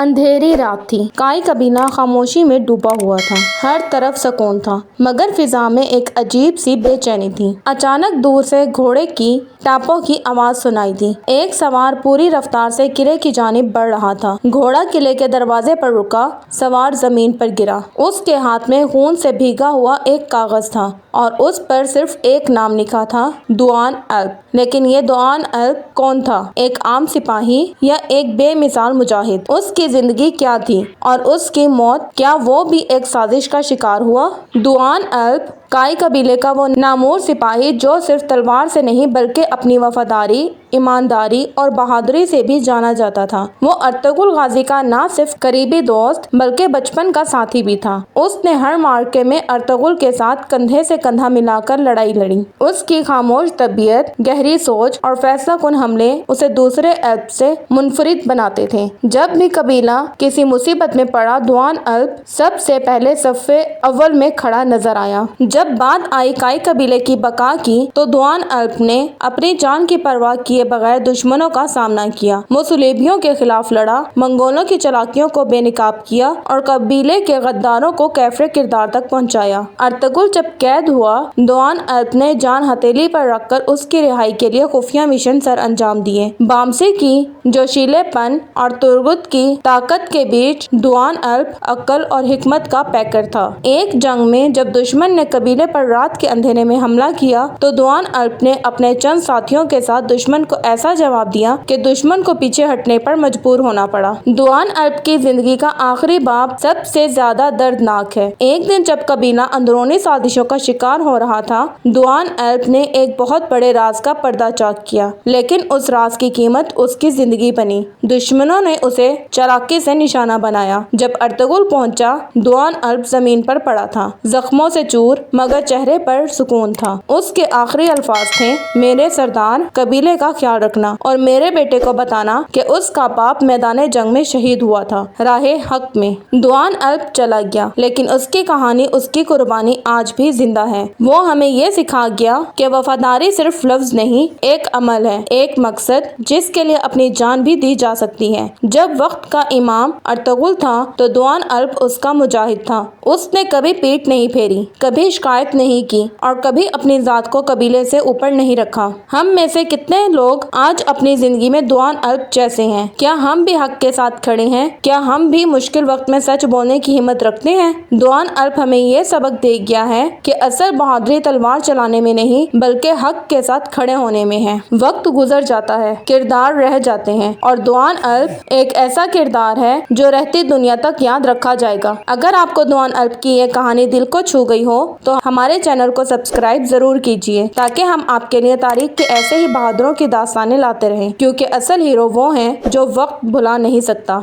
اندھیری رات تھی۔ کائی قبیلہ خاموشی میں ڈوبا ہوا تھا۔ ہر طرف سکون تھا، مگر فضا میں ایک عجیب سی بے چینی تھی۔ اچانک دور سے گھوڑے کی ٹاپوں کی آواز سنائی دی۔ ایک سوار پوری رفتار سے قلعے کی جانب بڑھ رہا تھا۔ گھوڑا قلعے کے دروازے پر رکا، سوار زمین پر گرا۔ اس کے ہاتھ میں خون سے بھیگا ہوا ایک کاغذ تھا اور اس پر صرف ایک نام لکھا تھا، دوان الپ۔ لیکن یہ دوان الپ کون تھا؟ ایک عام سپاہی یا ایک بے مثال مجاہد؟ اس کی زندگی کیا تھی اور اس کی موت کیا وہ بھی ایک سازش کا شکار ہوا؟ دوان الپ کائی قبیلے کا وہ نامور سپاہی جو صرف تلوار سے نہیں بلکہ اپنی وفاداری، ایمانداری اور بہادری سے بھی جانا جاتا تھا۔ وہ ارطغرل غازی کا نہ صرف قریبی دوست بلکہ بچپن کا ساتھی بھی تھا۔ اس نے ہر معرکے میں ارطغرل کے ساتھ کندھے سے کندھا ملا کر لڑائی لڑی۔ اس کی خاموش طبیعت، گہری سوچ اور فیصلہ کن حملے اسے دوسرے الپ سے منفرد بناتے تھے۔ جب بھی قبیلہ کسی مصیبت میں پڑا، دوان الپ سب سے پہلے صف اول میں کھڑا نظر آیا۔ جب بات آئی کائی قبیلے کی بقا کی تو دوان الپ نے اپنی جان کی پرواہ کیے بغیر دشمنوں کا سامنا کیا۔ وہ صلیبیوں کے خلاف لڑا، منگولوں کی چالاکیوں کو بے نقاب کیا اور قبیلے کے غداروں کو کیفر کردار تک پہنچایا۔ ارطغرل جب قید ہوا، دوان الپ نے جان ہتھیلی پر رکھ کر اس کی رہائی کے لیے خفیہ مشن سر انجام دیے۔ بامسی کی جوشیلے پن اور تربت کی طاقت کے بیچ دوان الپ عقل اور حکمت کا پیکر تھا۔ ایک جنگ میں جب دشمن نے قبیلے پر رات کے اندھیرے میں حملہ کیا تو دوان الپ نے اپنے چند ساتھیوں کے ساتھ دشمن کو ایسا جواب دیا کہ دشمن کو پیچھے ہٹنے پر مجبور ہونا پڑا۔ دوان الپ کی زندگی کا آخری باب سب سے زیادہ دردناک ہے۔ ایک دن جب قبیلہ اندرونی سازشوں کا شکار ہو رہا تھا، دوان الپ نے ایک بہت بڑے راز کا پردہ چاک کیا، لیکن اس راز کی قیمت اس کی زندگی بنی۔ دشمنوں نے اسے چالاکی سے نشانہ بنایا۔ جب ارطغرل پہنچا، دوان الپ زمین پر پڑا تھا، زخموں سے چور، مگر چہرے پر سکون تھا۔ اس کے آخری الفاظ تھے، میرے سردار، قبیلے کا خیال رکھنا اور میرے بیٹے کو بتانا کہ اس کا باپ میدان جنگ میں شہید ہوا تھا، راہ حق میں۔ دوان الپ چلا گیا، لیکن اس کی کہانی، اس کی قربانی آج بھی زندہ ہے۔ وہ ہمیں یہ سکھا گیا کہ وفاداری صرف لفظ نہیں، ایک عمل ہے، ایک مقصد جس کے لیے اپنی جان بھی دی جا سکتی ہے۔ جب وقت کا امام ارطغرل تھا تو دوان الپ اس کا مجاہد تھا۔ اس نے کبھی پیٹھ نہیں پھیری، کبھی شکایت نہیں کی اور کبھی اپنی ذات کو قبیلے سے اوپر نہیں رکھا۔ ہم میں سے کتنے لوگ آج اپنی زندگی میں دوان الپ جیسے ہیں؟ کیا ہم بھی حق کے ساتھ کھڑے ہیں؟ کیا ہم بھی مشکل وقت میں سچ بولنے کی ہمت رکھتے ہیں؟ دوان الپ ہمیں یہ سبق دے گیا ہے کہ اصل بہادری تلوار چلانے میں نہیں بلکہ حق کے ساتھ کھڑے ہونے میں ہے۔ وقت گزر جاتا ہے، کردار رہ جاتے ہیں، اور دوان الپ ایک ایسا کردار ہے جو رہتی دنیا تک یاد رکھا جائے گا۔ اگر آپ کو دوان الپ کی یہ کہانی دل کو چھو گئی ہو تو ہمارے چینل کو سبسکرائب ضرور کیجیے تاکہ ہم آپ کے لیے تاریخ کے ایسے ہی بہادروں کی داستانیں لاتے رہیں، کیونکہ اصل ہیرو وہ ہیں جو وقت بھلا نہیں سکتا۔